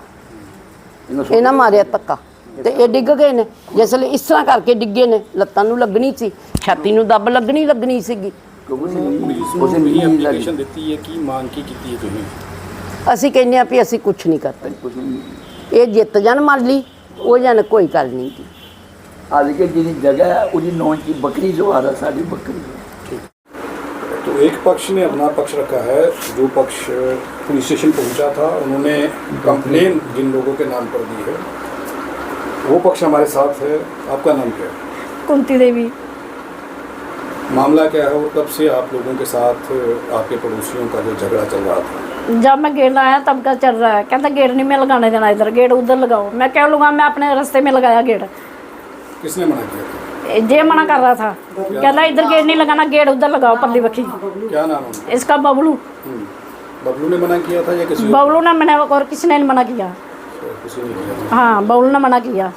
ਇਹਨਾਂ ਮਾਰਿਆ ਧੱਕਾ ਤੇ ਇਹ ਡਿੱਗ ਗਏ ਨੇ। ਜਿਸ ਲਈ ਇਸ ਤਰ੍ਹਾਂ ਕਰਕੇ ਡਿੱਗੇ ਨੇ, ਲੱਤਾਂ ਨੂੰ ਲੱਗਣੀ ਸੀ, ਛਾਤੀ ਨੂੰ ਦੱਬ ਲੱਗਣੀ ਸੀਗੀ। ਉਸਨੇ ਐਪਲੀਕੇਸ਼ਨ ਦਿੱਤੀ ਹੈ, ਕੀ ਮੰਗ ਕੀ ਕੀਤੀ ਹੈ ਤੁਸੀਂ? ਅਸੀਂ ਕਹਿੰਦੇ ਆ ਵੀ ਅਸੀਂ ਕੁਛ ਨਹੀਂ ਕਰਦੇ, ਇਹ ਜਿੱਤ ਜਾਣ ਮਾਲੀ ਉਹ ਜਾਣ, ਕੋਈ ਗੱਲ ਨਹੀਂ ਜੀ। आज के जिनी जगह है उसी नौन की बकरी जो आ रहा सारी बकरी। तो एक पक्ष ने अपना पक्ष रखा है, जो पक्ष पुलिस स्टेशन पहुंचा था उन्होंने कंप्लेन जिन लोगों के नाम पर दी है, वो पक्ष हमारे साथ है। आपका नाम क्या है? कुंती देवी। मामला क्या है और कब से आप लोगों के साथ आपके पड़ोसियों का जो झगड़ा चल रहा था? जब मैं गेट लाया तब का चल रहा है, कहता गेट नहीं मैं लगाने देना, इधर गेट उधर लगाओ। मैं क्या लूँगा, मैं अपने रास्ते में लगाया गेट। किसने मना किया था? जे मना कर रहा था, कहता इधर गेट नहीं लगाना, गेट उधर लगाओ परली बखी। क्या नाम है इसका? बबलू। बबलू ने मना किया था या किसी? बबलू ने मना, और किसी ने मना किया? किसी ने किया था। हाँ, बबलू ने मना किया।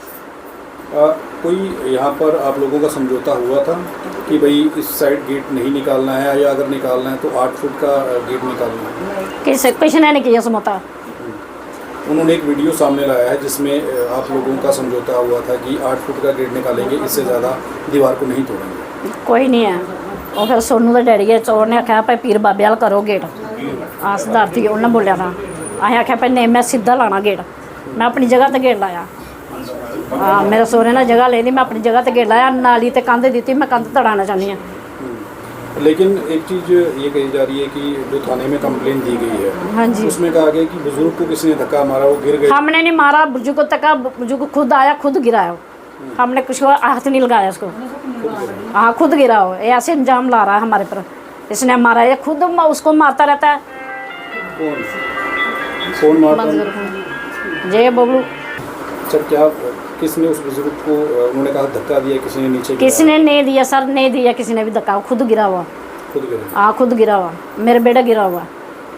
कोई यहाँ पर आप लोगों का समझौता हुआ था कि भाई इस साइड गेट नहीं निकालना है, या अगर निकालना है तो 8 फुट का गेट निकालना है? किसी ने नहीं किया समझौता। उन्होंने एक वीडियो सामने लाया है जिसमें आप लोगों का समझौता हुआ था कि 8 फुट का गेट निकालेंगे, इससे ज़्यादा दीवार को नहीं तोड़ेंगे। कोई नहीं है। और फिर सोनू का डैडी है चोर ने आख्या भाई पीर बाबे वाल करो गेट। आसदार थी उन्हें बोलिया था, असें आख्या भाई नहीं मैं सीधा लाना गेट। मैं अपनी जगह ते गेट लाया। हाँ, मेरे सोहरे ने जगह ले ली, मैं अपनी जगह ते गेट लाया, नाली ते कंध दी, मैं कंध तड़ाना चाहनी हूँ। लेकिन एक चीज़ ये कही जा रही है कि जो थाने में कंप्लेन दी गई है, हाँ जी, उसमें कहा गया कि बुजुर्ग को किसी ने धक्का मारा, वो गिर गए। हमने नहीं मारा बुजुर्ग को, धक्का बुजुर्ग खुद आया, खुद गिराया। हमने कुछ हाथ नहीं लगाया उसको। हाँ, खुद गिरा हो, ऐसे इंजाम ला रहा है हमारे पर, इसने मारा है, खुद उसको मारता रहता है। कौन मारता है? जय बबलू। सर, क्या किसने उस बुजुर्ग को, उन्होंने कहा धक्का दिया, किसी ने नीचे गिराया? किसी ने नहीं दिया सर, नहीं दिया किसी ने भी धक्का, खुद गिरा हुआ। खुद गिरा? हाँ, खुद गिरा हुआ, मेरे बेटा गिरा हुआ।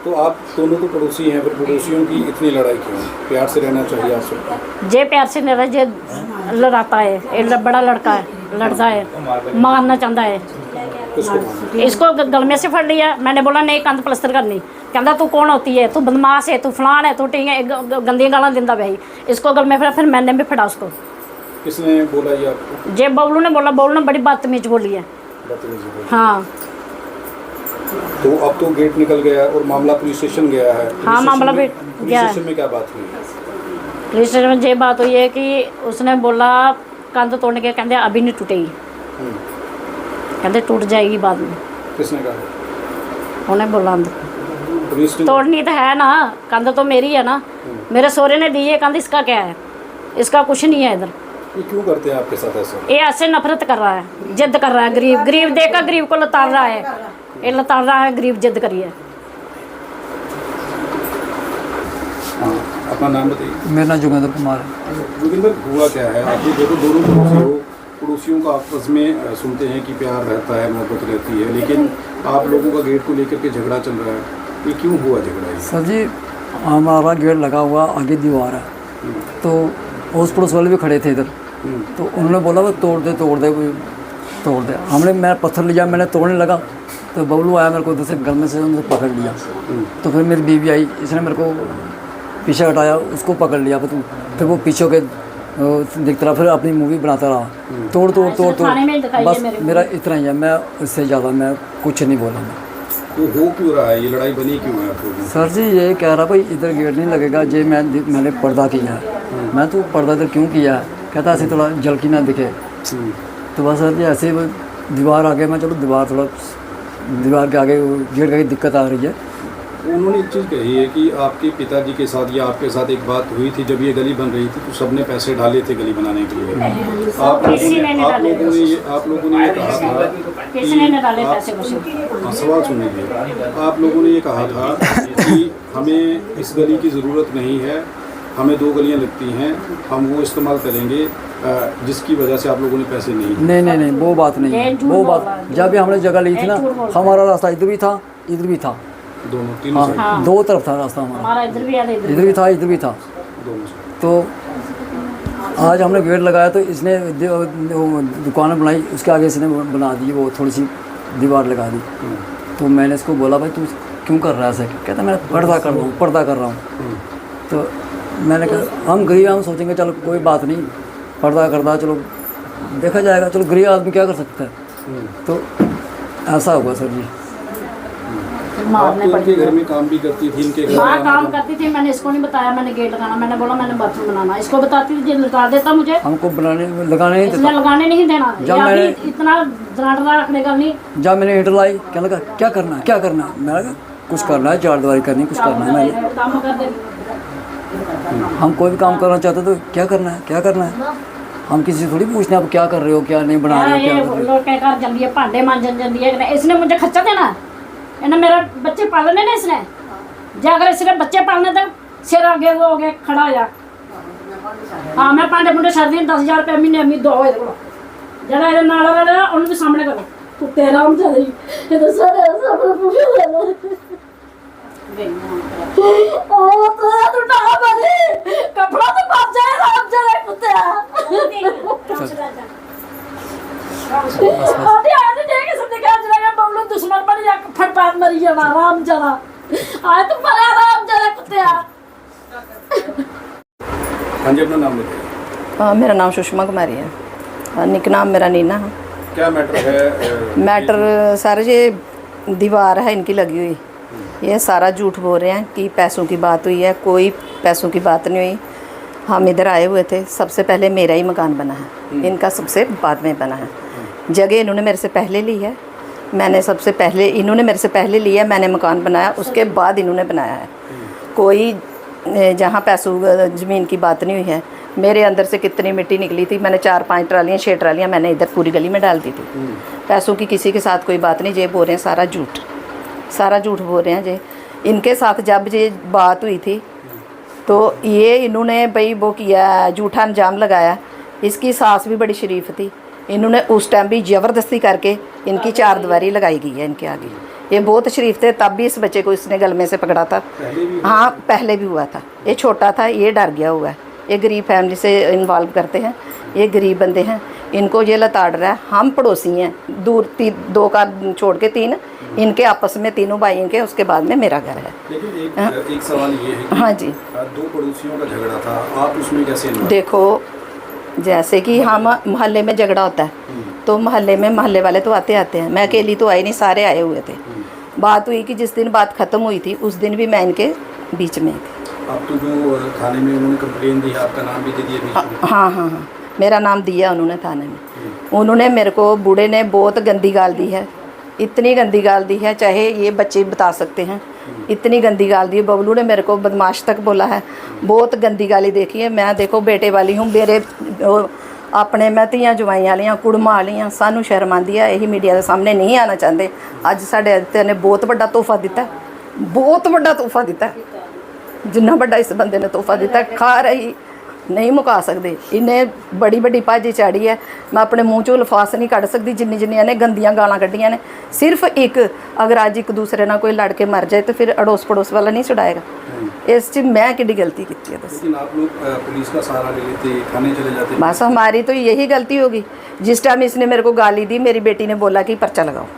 तो आप दोनों तो पड़ोसी हैं, फिर पड़ोसियों की इतनी लड़ाई क्यों? प्यार से रहना चाहिए आप सबको। जे प्यार से नहीं रहा, जे लड़ाता है, ये बड़ा लड़का है, लड़ता है, मारना चाहता है। किसको मारना? इसको गल में से फड़ लिया। मैंने बोला नहीं कंध प्लस्तर करनी। कहता तू कौन होती है, तू बदमाश है, तू फलान है, तू ठीक है, गंदी गालां दिंदा भाई। इसको गल में फिर मैंने भी फड़ा उसको। किसने बोला ये आपको? जे बबलू ने बोला, बबलू ने बड़ी बदतमीज बोली है। बदतमीजी बोली। हाँ तो अब तो गेट निकल गया और मामला पुलिस स्टेशन गया है। हाँ, मामला भी पुलिस गया है। स्टेशन में क्या बात हुई? पुलिस स्टेशन में ये बात हुई है कि उसने बोला कंध तोड़ने के, कहते अभी नहीं टूटेगी, कहते टूट जाएगी बाद में। किसने कहा? उन्हें बोला अंदर पुलिस ने? तोड़नी तो है ना, कंध तो मेरी है ना, मेरे सोहरे ने दी है कंध, इसका क्या है? इसका कुछ नहीं है इधर। ये क्यों करते हैं आपके साथ ऐसा? ये ऐसे नफरत कर रहा है, जिद कर रहा है, गरीब देखकर गरीब को लताड़ रहा है, ये लताड़ रहा है, गरीब जिद करिए। हाँ, अपना नाम बताइए। मेरा नाम जोगेंद्र कुमार है। जोगिंदर, हुआ क्या है? आप ये देखो दोनों पड़ोसी हो, पड़ोसियों का आपस में सुनते हैं कि प्यार रहता है, मोहब्बत रहती है, लेकिन आप लोगों का गेट को लेकर के झगड़ा चल रहा है। ये क्यों हुआ झगड़ा ये? सर जी, हमारा गेट लगा हुआ, आगे दीवार है, तो उस पड़ोस वाले भी खड़े थे इधर, तो उन्होंने बोला वो तोड़ दे तोड़ दे तोड़ दे। मैं पत्थर लिया, मैंने तोड़ने लगा तो बबलू आया मेरे को उधर से गल में से उन्होंने पकड़ लिया। तो फिर मेरी बीवी आई, इसने मेरे को पीछे हटाया, उसको पकड़ लिया। फिर वो पीछे के देखता रहा, फिर अपनी मूवी बनाता रहा, तोड़ तोड़ तोड़ तोड़। बस मेरा इतना ही है, मैं इससे ज़्यादा मैं कुछ नहीं बोला। मैं तो हो क्यों रहा है ये लड़ाई, बनी क्यों है आप लोगों? सर जी ये कह रहा भाई इधर गेट नहीं लगेगा, जे मैंने पर्दा किया है। मैं तो पर्दा इधर क्यों किया है? कहता ऐसे थोड़ा झलकी ना दिखे। तो बस सर जी ऐसे ही दीवार आ गया, मैं चलो दीवार के आगे गेट का दिक्कत आ रही है। उन्होंने एक चीज़ कही है कि आपके पिताजी के साथ या आपके साथ एक बात हुई थी, जब ये गली बन रही थी तो सबने पैसे डाले थे गली बनाने के लिए। आप लोगों ने ये कहा था कि सवाल सुनिए, आप लोगों ने ये कहा था कि हमें इस गली की ज़रूरत नहीं है, हमें 2 गलियां लगती हैं, हम वो इस्तेमाल करेंगे, जिसकी वजह से आप लोगों ने पैसे नहीं, वो बात नहीं है। वो बात जब भी हमने जगह ली थी ना, हमारा रास्ता इधर भी था, इधर भी था, दोनों तीनों से? हाँ, 2 तरफ था रास्ता हमारा, इधर भी है, इधर भी था, इधर भी था। दोनों से। तो आज हमने गेट लगाया तो इसने दुकान बनाई, उसके आगे इसने बना दी, वो थोड़ी सी दीवार लगा दी। तो मैंने इसको बोला भाई तू क्यों कर रहा है ऐसे? कहता मैं पर्दा कर रहा हूँ। तो मैंने कहा हम गरीब, हम सोचेंगे चलो कोई बात नहीं, पर्दा करदा चलो देखा जाएगा, चलो गरीब आदमी क्या कर सकता है। तो ऐसा होगा सर जी। आप तो इनके घर में काम भी करती थी, इनके घर हाँ में काम करती थी। मैंने इसको नहीं बताया मैंने गेट लगाना, मैंने बोला मैंने बाथरूम बनाना। इसको बताती थी, लगा देता मुझे, हमको लगाने नहीं देता। इसने लगाने नहीं देना। जब मैंने इतना दराडरा रखने का नहीं। जब मैंने हीटर लाई, क्या लगा क्या करना है? मैंने कहा कुछ करना है, चारदीवारी करनी, कुछ करना है। मैंने काम कर दे। हम कोई भी काम करना चाहते तो क्या करना है? हम किसी से थोड़ी पूछना आप क्या कर रहे हो, क्या नहीं बना रहे हो, क्या कर रहे हो। लोग के घर जल्दी है, भांडे मांजन जल्दी है। इसने मुझे खर्चा देना, इन्हें मेरा बच्चे पालने ने, इसने जाकर इसने बच्चे पालने तक सिर आगे वो हो गया खड़ा हो। हाँ मैं भांडे भुंडे सर्दी 10,000 रुपये महीने अम्मी दो जरा ये नाला वाला उन्हें भी सामने करो कुत्ते राम चले ये तो सारे सब पूछे तो ना बने कपड़ा तो बच जाए राम चले कुत्ते आधे आधे देखे सब देखा जरा बबलू दुश्मन बन जा फटपाट मरी जाना राम जरा आए तो मरा राम जरा कुत्ते। हाँ जी, अपना नाम बताइए। मेरा नाम सुषमा कुमारी है, निक नाम मेरा नीना है। क्या मैटर है? मैटर सर ये दीवार है इनकी लगी हुई, ये सारा झूठ बोल रहे हैं कि पैसों की बात हुई है, कोई पैसों की बात नहीं हुई। हम इधर आए हुए थे, सबसे पहले मेरा ही मकान बना है, इनका सबसे बाद में बना है। जगह इन्होंने मेरे से पहले ली है, इन्होंने मेरे से पहले लिया, मैंने मकान बनाया, उसके बाद इन्होंने बनाया है। कोई जहाँ पैसों ज़मीन की बात नहीं हुई है। मेरे अंदर से कितनी मिट्टी निकली थी, मैंने 4-5 ट्रालियाँ 6 ट्रालियाँ मैंने इधर पूरी गली में डाल दी थी। पैसों की किसी के साथ कोई बात नहीं, ये बोल रहे हैं सारा झूठ बोल रहे हैं। जे इनके साथ जब ये बात हुई थी तो ये इन्होंने भाई वो किया, झूठा अंजाम लगाया। इसकी सास भी बड़ी शरीफ थी, इन्होंने उस टाइम भी ज़बरदस्ती करके इनकी 4 दीवारी लगाई गई है इनके आगे। ये बहुत शरीफ थे, तब भी इस बच्चे को इसने गलमे से पकड़ा था। हाँ पहले भी हुआ था। ये छोटा था, ये डर गया हुआ है। ये गरीब फैमिली से इन्वॉल्व करते हैं, ये गरीब बंदे हैं, इनको ये लताड़ रहा है। हम पड़ोसी हैं, दूर 2 का छोड़ के 3 इनके आपस में, तीनों भाइयों के, उसके बाद में मेरा घर है। लेकिन एक सवाल ये है कि हाँ जी, 2 पड़ोसियों का झगड़ा था, आप उसमें कैसे involved? देखो जैसे कि हम मोहल्ले में झगड़ा होता है तो मोहल्ले में मोहल्ले वाले तो आते हैं, मैं अकेली तो आई नहीं, सारे आए हुए थे। बात हुई कि जिस दिन बात ख़त्म हुई थी उस दिन भी मैं इनके बीच में थी। आप तो जो थाने में उन्होंने कंप्लेन दी, आपका नाम भी दे दिया बीच में। हाँ, मेरा नाम दिया उन्होंने थाने में। उन्होंने मेरे को, बूढ़े ने बहुत गंदी गाल दी है, इतनी गंदी गाल दी है, चाहे ये बच्चे बता सकते हैं, इतनी गंदी गाल दी है। बबलू ने मेरे को बदमाश तक बोला है, बहुत गंदी गाली देखी है। मैं देखो बेटे वाली हूँ, मेरे अपने मैं ਧੀਆਂ ਜਵਾਈਆਂ ਵਾਲੀਆਂ ਕੁੜਮਾਂ ਵਾਲੀਆਂ, ਸਾਨੂੰ ਸ਼ਰਮ ਆਉਂਦੀ ਹੈ, ਇਹੀ ਮੀਡੀਆ ਦੇ ਸਾਹਮਣੇ ਨਹੀਂ ਆਉਣਾ ਚਾਹੁੰਦੇ। ਅੱਜ ਸਾਡੇ ਤੇ ਨੇ ਬਹੁਤ ਵੱਡਾ ਤੋਹਫਾ ਦਿੱਤਾ, ਬਹੁਤ ਵੱਡਾ ਤੋਹਫਾ ਦਿੱਤਾ, ਜਿੰਨਾ ਵੱਡਾ ਇਸ ਬੰਦੇ ਨੇ ਤੋਹਫਾ ਦਿੱਤਾ ਖਾ ਰਹੀ नहीं मुका सकते। इन्हें बड़ी बड़ी भाजी चाड़ी है, मैं अपने मूँह चों लफास नहीं कढ़ सकती जिन्नी जिन्नियां ने गंदियां गालां कढ़ियां ने। सिर्फ एक, अगर अज एक दूसरे ना कोई लड़ के मर जाए तो फिर अड़ोस पड़ोस वाला नहीं छुड़ाएगा। इस चीज मैं किड्डी गलती की है। लेकिन आप लोग पुलिस का सहारा ले लेते, थाने चले जाते। बस हमारी तो यही गलती होगी। जिस टाइम इसने मेरे को गाली दी, मेरी बेटी ने बोला कि पर्चा लगाओ,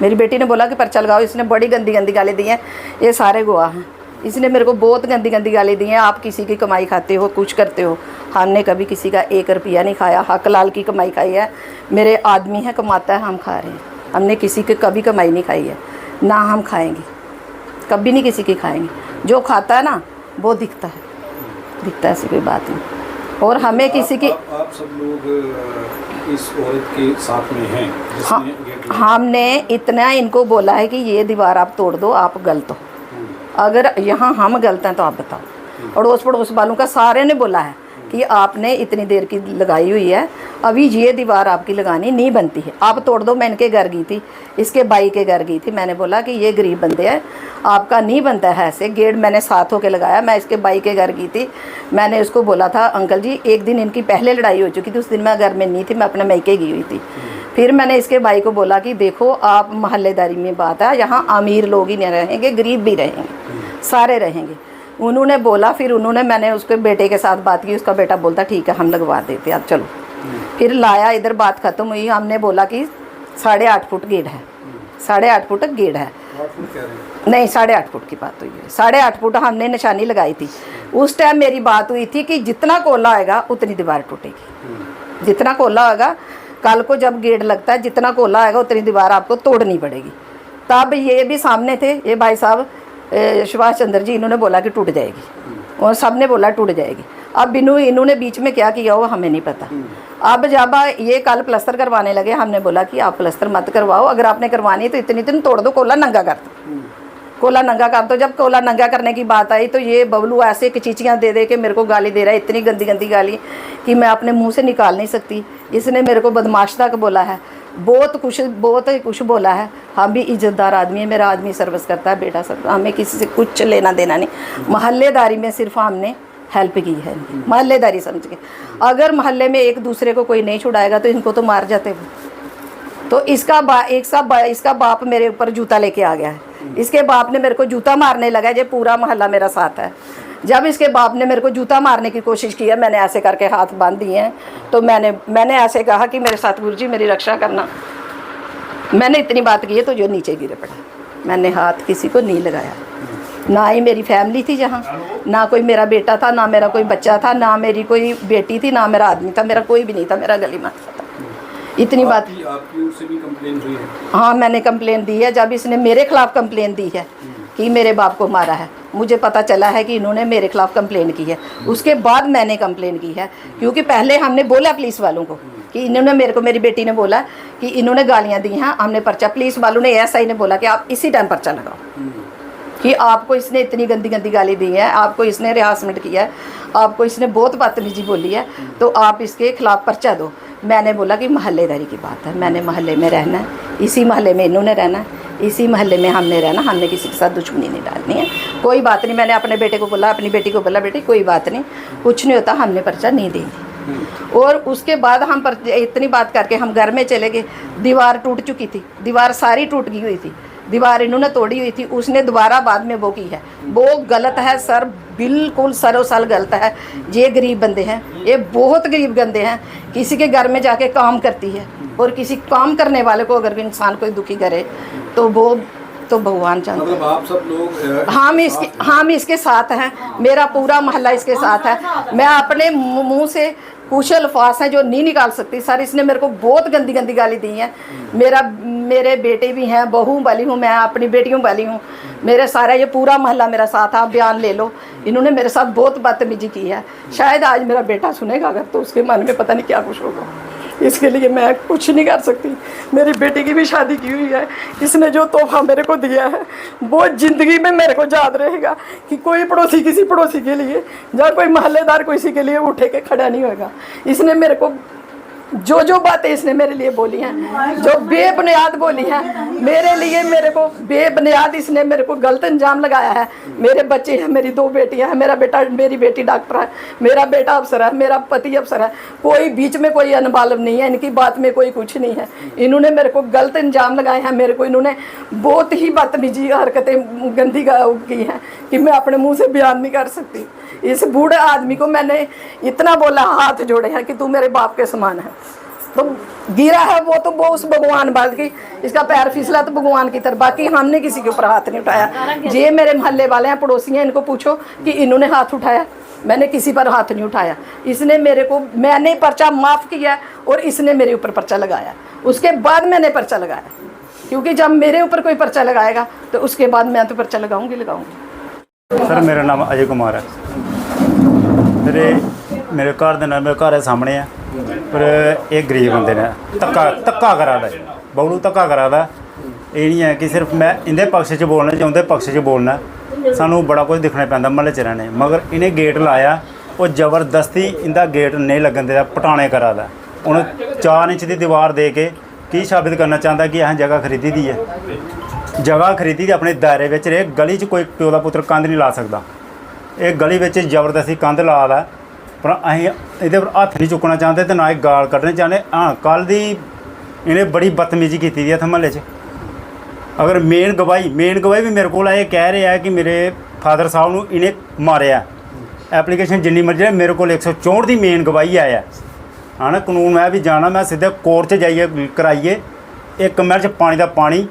मेरी बेटी ने बोला कि पर्चा लगाओ। इसने बड़ी गंदी गंदी गाली दी हैं, ये सारे गवाह हैं। इसने मेरे को बहुत गंदी गंदी गाली दी हैं, आप किसी की कमाई खाते हो, कुछ करते हो। हमने कभी किसी का 1 रुपया नहीं खाया, हक लाल की कमाई खाई है। मेरे आदमी है, कमाता है, हम खा रहे हैं। हमने किसी की कभी कमाई नहीं खाई है, ना हम खाएंगे, कभी नहीं किसी की खाएंगे। जो खाता है ना वो दिखता है, ऐसी कोई बात नहीं। और हमें किसी की, आप सब लोग इस औरत के साथ में हैं जिसने गेट लगाया? हमने इतना इनको बोला है कि ये दीवार आप तोड़ दो, आप गलत हो। अगर यहाँ हम गलत हैं तो आप बताओ। अड़ोस पड़ोस वालों का सारे ने बोला है कि आपने इतनी देर की लगाई हुई है, अभी ये दीवार आपकी लगानी नहीं बनती है, आप तोड़ दो। मैं इनके घर गई थी, इसके भाई के घर गई थी, मैंने बोला कि ये गरीब बंदे हैं, आपका नहीं बनता है ऐसे। गेट मैंने साथ होकर लगाया। मैं इसके भाई के घर गई थी, मैंने उसको बोला था अंकल जी, एक दिन इनकी पहले लड़ाई हो चुकी थी, उस दिन मैं घर में नहीं थी, मैं अपने मैके गई हुई थी। फिर मैंने इसके भाई को बोला कि देखो आप मोहल्लेदारी में बात है, यहाँ अमीर लोग ही नहीं रहेंगे, गरीब भी रहेंगे, सारे रहेंगे। उन्होंने बोला, फिर उन्होंने, मैंने उसके बेटे के साथ बात की, उसका बेटा बोलता ठीक है हम लगवा देते अब चलो। फिर लाया, इधर बात ख़त्म हुई। हमने बोला कि 8.5 फुट गेट है, 8.5 फुट गेट है, नहीं 8.5 फुट की बात हुई है। 8.5 फुट हमने निशानी लगाई थी। उस टाइम मेरी बात हुई थी कि जितना कोला आएगा उतनी दीवार टूटेगी, जितना कोला होगा। कल को जब गेट लगता है, जितना कोला आएगा उतनी दीवार आपको तोड़नी पड़ेगी। तब ये भी सामने थे, ये भाई साहब सुभाष चंद्र जी, इन्होंने बोला कि टूट जाएगी, और सब ने बोला टूट जाएगी। अब इन्होंने बीच में क्या किया वो हमें नहीं पता। अब जब ये कल प्लस्तर करवाने लगे, हमने बोला कि आप प्लस्तर मत करवाओ, अगर आपने करवानी है तो इतनी दिन तोड़ दो, कोला नंगा कर दो, कोला नंगा कर दो। जब कोला नंगा करने की बात आई तो ये बबलू ऐसे कचीचियाँ दे दे के मेरे को गाली दे रहा है, इतनी गंदी गंदी गाली कि मैं अपने मुँह से निकाल नहीं सकती। इसने मेरे को बदमाश तक बोला है, बहुत कुछ बोला है। हम भी इज्जतदार आदमी है, मेरा आदमी सर्विस करता है, बेटा सर्विस, हमें किसी से कुछ लेना देना नहीं। मोहल्लेदारी में सिर्फ हमने हेल्प की है, मोहल्लेदारी समझ के। अगर मोहल्ले में एक दूसरे को कोई नहीं छुड़ाएगा तो इनको तो मार जाते वो। तो इसका बाप मेरे ऊपर जूता लेके आ गया है। इसके बाप ने मेरे को जूता मारने लगा, ये पूरा मोहल्ला मेरा साथ है। जब इसके बाप ने मेरे को जूता मारने की कोशिश की है, मैंने ऐसे करके हाथ बांध दिए हैं, तो मैंने ऐसे कहा कि मेरे सतगुरु जी मेरी रक्षा करना। मैंने इतनी बात की है तो जो नीचे गिरे पड़ा। मैंने हाथ किसी को नहीं लगाया, ना ही मेरी फैमिली थी जहाँ, ना कोई मेरा बेटा था, ना मेरा कोई बच्चा था, ना मेरी कोई बेटी थी, ना मेरा आदमी था, मेरा कोई भी नहीं था, मेरा गली माता था। इतनी बात। आपकी ओर से भी कंप्लेन हुई है? हाँ मैंने कंप्लेन दी है। जब इसने मेरे खिलाफ कंप्लेन दी है कि मेरे बाप को मारा है, मुझे पता चला है कि इन्होंने मेरे खिलाफ कंप्लेन की है, उसके बाद मैंने कंप्लेन की है। क्योंकि पहले हमने बोला पुलिस वालों को कि इन्होंने मेरी बेटी ने बोला कि इन्होंने गालियाँ दी हैं, हमने पर्चा, पुलिस वालों ने SI ने बोला कि आप इसी टाइम पर्चा लगाओ कि आपको इसने इतनी गंदी गंदी गाली दी है, आपको इसने रिहासमेंट किया है, आपको इसने बहुत बदतमीजी बोली है, तो आप इसके खिलाफ पर्चा दो। मैंने बोला कि मोहल्लेदारी की बात है, मैंने मोहल्ले में रहना है, इसी मोहल्ले में इन्होंने रहना है, इसी मोहल्ले में हमने रहना, हमने किसी के साथ दुश्मनी नहीं डालनी है। कोई बात नहीं, मैंने अपने बेटे को बोला, अपनी बेटी को बोला, बेटी कोई बात नहीं, कुछ नहीं होता, हमने पर्चा नहीं देंगे। और उसके बाद हम इतनी बात करके हम घर में चले गए। दीवार टूट चुकी थी, दीवार सारी टूट गई हुई थी। दीवार इन्होंने तोड़ी हुई थी, उसने दोबारा बाद में वो की है। वो गलत है सर, बिल्कुल सरोसाल गलत है। ये गरीब बंदे हैं, ये बहुत गरीब बंदे हैं। किसी के घर में जाके काम करती है और किसी काम करने वाले को अगर इंसान कोई दुखी करे तो वो तो भगवान जानता है। मतलब आप सब लोग हम इसके साथ हैं, मेरा पूरा मोहल्ला इसके साथ है। मैं अपने मुंह से कुछ अल्फाज हैं जो नहीं निकाल सकती सर। इसने मेरे को बहुत गंदी गंदी गाली दी है। मेरे बेटे भी हैं, बहू वाली हूँ, मैं अपनी बेटियों वाली हूँ। मेरे सारा ये पूरा मोहल्ला मेरा साथ है, आप बयान ले लो। इन्होंने मेरे साथ बहुत बदतमीजी की है। शायद आज मेरा बेटा सुनेगा अगर तो उसके मन में पता नहीं क्या कुछ होगा। इसके लिए मैं कुछ नहीं कर सकती। मेरी बेटी की भी शादी की हुई है। इसने जो तोहफा मेरे को दिया है वो ज़िंदगी में मेरे को याद रहेगा कि कोई पड़ोसी किसी पड़ोसी के लिए या कोई मोहल्लेदार किसी के लिए उठे के खड़ा नहीं होगा। इसने मेरे को जो बातें इसने मेरे लिए बोली हैं, जो बेबुनियाद बोली हैं मेरे लिए, मेरे को बेबुनियाद इसने मेरे को गलत इंजाम लगाया है। मेरे बच्चे हैं, मेरी 2 बेटियां हैं, मेरी बेटी डॉक्टर है, मेरा बेटा अफसर है, मेरा पति अफसर है। कोई बीच में कोई अनबालव नहीं है, इनकी बात में कोई कुछ नहीं है। इन्होंने मेरे को गलत इंजाम लगाए हैं। मेरे को इन्होंने बहुत ही बदतमीजी हरकतें गंदी की हैं कि मैं अपने मुँह से बयान नहीं कर सकती। इस बूढ़े आदमी को मैंने इतना बोला, हाथ जोड़े हैं कि तू मेरे बाप के समान है। तो गिरा है वो तो वो उस भगवान बात की, इसका पैर फिसला तो भगवान की तरफ। बाकी हमने किसी के ऊपर हाथ नहीं उठाया। ये मेरे मोहल्ले वाले हैं, पड़ोसी हैं, इनको पूछो कि इन्होंने हाथ उठाया। मैंने किसी पर हाथ नहीं उठाया। इसने मेरे को, मैंने पर्चा माफ़ किया और इसने मेरे ऊपर पर्चा लगाया। उसके बाद मैंने पर्चा लगाया, क्योंकि जब मेरे ऊपर कोई पर्चा लगाएगा तो उसके बाद मैं तो पर्चा लगाऊंगी। सर मेरा नाम अजय कुमार है। मेरे घर ਦੇ ਨਾਲ ਮੇਰੇ ਘਰ ਸਾਹਮਣੇ ਹੈ, ਪਰ ਇਹ ਗਰੀਬ ਬੰਦੇ ਨੇ ਧੱਕਾ ਕਰਾਦਾ, ਬਹੂ ਧੱਕਾ ਕਰਾਦਾ। ਇਹ ਨਹੀਂ ਹੈ ਕਿ ਸਿਰਫ ਮੈਂ ਇਹਦੇ ਪਕਸ਼ 'ਚ ਬੋਲਣਾ ਜਾਂ ਉਹਦੇ ਪਕਸ਼ 'ਚ ਬੋਲਣਾ। ਸਾਨੂੰ ਬੜਾ ਕੁਝ ਦਿਖਣਾ ਪੈਂਦਾ ਮਹੱਲੇ 'ਚ ਰਹਿਣੇ। ਮਗਰ ਇਹਨੇ ਗੇਟ ਲਾਇਆ, ਉਹ ਜ਼ਬਰਦਸਤੀ ਇਹਦਾ ਗੇਟ ਨਹੀਂ ਲੱਗਣ ਦੇਦਾ, ਪਟਾਣੇ ਕਰਾਦਾ। ਉਹਨੂੰ 4 ਇੰਚ ਦੀ ਦੀਵਾਰ ਦੇ ਕੇ ਕੀ ਸਾਬਿਤ ਕਰਨਾ ਚਾਹੁੰਦਾ ਕਿ ਇਹ ਜਗ੍ਹਾ ਖਰੀਦੀ ਦੀ ਹੈ। ਜਗ੍ਹਾ ਖਰੀਦੀ ਦੀ ਆਪਣੇ ਦਾਇਰੇ ਵਿੱਚ ਰਹੇ। ਗਲੀ 'ਚ ਕੋਈ ਪਿਓ ਦਾ ਪੁੱਤਰ ਕੰਧ ਨਹੀਂ ਲਾ ਸਕਦਾ। ਇਹ ਗਲੀ ਵਿੱਚ ਜ਼ਬਰਦਸਤੀ ਕੰਧ ਲਾ ਲਾ, ਪਰ ਅਸੀਂ ਇਹਦੇ ਪਰ ਹੱਥ ਨਹੀਂ ਚੁੱਕਣਾ ਚਾਹੁੰਦੇ ਤੇ ਨਾ ਇਹ ਗਾਲ ਕੱਢਣੇ ਚਾਹੁੰਦੇ। ਹਾਂ, ਕੱਲ੍ਹ ਦੀ ਇਹਨੇ ਬੜੀ ਬਦਤਮੀਜ਼ੀ ਕੀਤੀ ਦੀ ਇੱਥੇ ਮਹੱਲੇ 'ਚ। ਅਗਰ ਮੇਨ ਗਵਾਹੀ ਵੀ ਮੇਰੇ ਕੋਲ ਆਏ, ਕਹਿ ਰਿਹਾ ਕਿ ਮੇਰੇ ਫਾਦਰ ਸਾਹਿਬ ਨੂੰ ਇਹਨੇ ਮਾਰਿਆ। ਐਪਲੀਕੇਸ਼ਨ ਜਿੰਨੀ ਮਰਜ਼ੀ, ਮੇਰੇ ਕੋਲ 164 ਦੀ ਮੇਨ ਗਵਾਹੀ ਆਇਆ। ਹਾਂ ਨਾ, ਕਾਨੂੰਨ ਮੈਂ ਵੀ ਜਾਣਾ, ਮੈਂ ਸਿੱਧੇ ਕੋਰਟ 'ਚ ਜਾਈਏ ਕਰਾਈਏ। 1 ਮਿੰਟ 'ਚ ਪਾਣੀ ਦਾ ਪਾਣੀ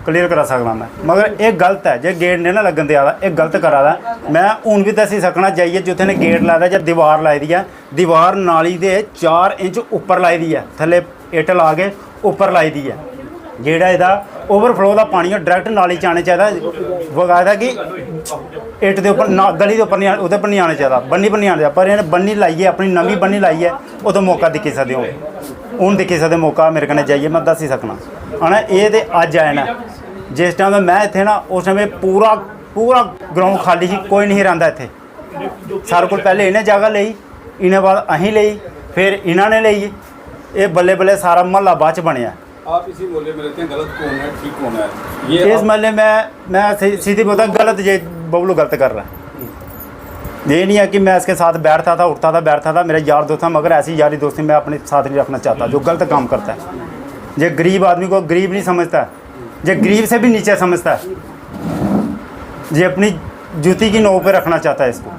ਕਲੀਅਰ ਕਰਾ ਸਕਦਾ ਮੈਂ। ਮਗਰ ਇਹ ਗਲਤ ਹੈ, ਜੇ ਗੇਟ ਨਹੀਂ ਨਾ ਲੱਗਣ ਦਿਆ ਇਹ ਗਲਤ ਕਰਾਦਾ। ਮੈਂ ਹੁਣ ਵੀ ਦੱਸੀ ਸਕਣਾ ਚਾਹੀਏ ਜਿੱਥੇ ਨੇ ਗੇਟ ਲਾਦਾ ਜਾਂ ਦੀਵਾਰ ਲਾਈ ਦੀ ਹੈ, ਦੀਵਾਰ ਨਾਲੀ ਦੇ 4 ਇੰਚ ਉੱਪਰ ਲਾਈ ਦੀ ਹੈ, ਥੱਲੇ ਇੱਟ ਲਾ ਕੇ ਉੱਪਰ ਲਾਈ ਦੀ ਹੈ। ਜਿਹੜਾ ਇਹਦਾ ਓਵਰਫਲੋ ਦਾ ਪਾਣੀ ਉਹ ਡਾਇਰੈਕਟ ਨਾਲੀ 'ਚ ਆਉਣਾ ਚਾਹੀਦਾ। ਵਗਾਦਾ ਕਿ ਇੱਟ ਦੇ ਉੱਪਰ ਨਾ, ਗਲੀ ਦੇ ਉੱਪਰ ਨਹੀਂ, ਉਹਦੇ ਪਰ ਨਹੀਂ ਆਉਣਾ ਚਾਹੀਦਾ, ਬੰਨੀ ਪਰ ਨਹੀਂ ਆਉਣਾ ਚਾਹੀਦਾ। ਪਰ ਇਹਨੇ ਬੰਨੀ ਲਾਈ ਹੈ, ਆਪਣੀ ਨਵੀਂ ਬੰਨੀ ਲਾਈ ਹੈ। ਉਦੋਂ ਮੌਕਾ ਦਿਖੇ ਸਕਦੇ ਹੋ, ਹੁਣ ਦਿਖੇ ਸਕਦੇ ਮੌਕਾ ਮੇਰੇ ਕਨੇ ਜਾਈਏ, ਮੈਂ ਦੱਸ ਹੀ ਸਕਣਾ। ਹਾਂ ਨਾ, ਇਹ ਤਾਂ ਅੱਜ ਆਇਆ ਨਾ, ਜਿਸ ਟਾਈਮ ਮੈਂ ਇੱਥੇ ਨਾ ਉਸ ਸਮੇਂ ਪੂਰਾ ਗਰਾਊਂਡ ਖਾਲੀ ਸੀ, ਕੋਈ ਨਹੀਂ ਰਹਿੰਦਾ ਇੱਥੇ। ਸਾਰੇ ਕੋਲ ਪਹਿਲੇ ਇਹਨੇ ਜਗ੍ਹਾ ਲਈ, ਇਹਨੇ ਬਾਅਦ ਅਸੀਂ ਲਈ, ਫਿਰ ਇਹਨਾਂ ਨੇ ਲਈ। ਇਹ ਬੱਲੇ ਬੱਲੇ ਸਾਰਾ ਮਹੱਲਾ ਬਾਅਦ 'ਚ ਬਣਿਆ। आप इसी मोहल्ले में रहते हैं, गलत कौन है ठीक कौन है? इस मोहल्ले में मैं सीधी बोलता गलत, ये बबलू गलत कर रहा है। ये नहीं है कि मैं इसके साथ बैठता था, उठता था, बैठता था, मेरा यार दोस्त था, मगर ऐसी यारी दोस्ती मैं अपने साथ नहीं रखना चाहता जो गलत काम करता है। जो गरीब आदमी को गरीब नहीं समझता, जो गरीब से भी नीचे समझता है, जो अपनी जूती की नोक पे रखना चाहता है इसको।